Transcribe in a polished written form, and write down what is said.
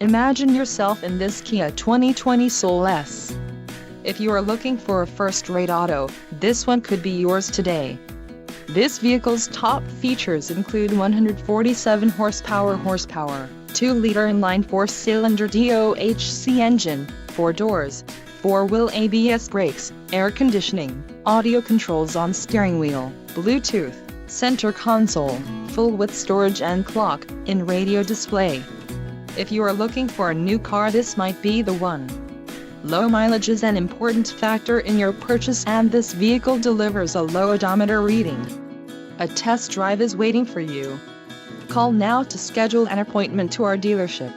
Imagine yourself in this Kia 2020 Soul S. If you are looking for a first-rate auto, this one could be yours today. This vehicle's top features include 147 horsepower, 2-liter inline 4-cylinder DOHC engine, 4 doors, 4-wheel ABS brakes, air conditioning, audio controls on steering wheel, Bluetooth, center console, full-width storage and clock-in radio display. If you are looking for a new car, this might be the one. Low mileage is an important factor in your purchase, and this vehicle delivers a low odometer reading. A test drive is waiting for you. Call now to schedule an appointment to our dealership.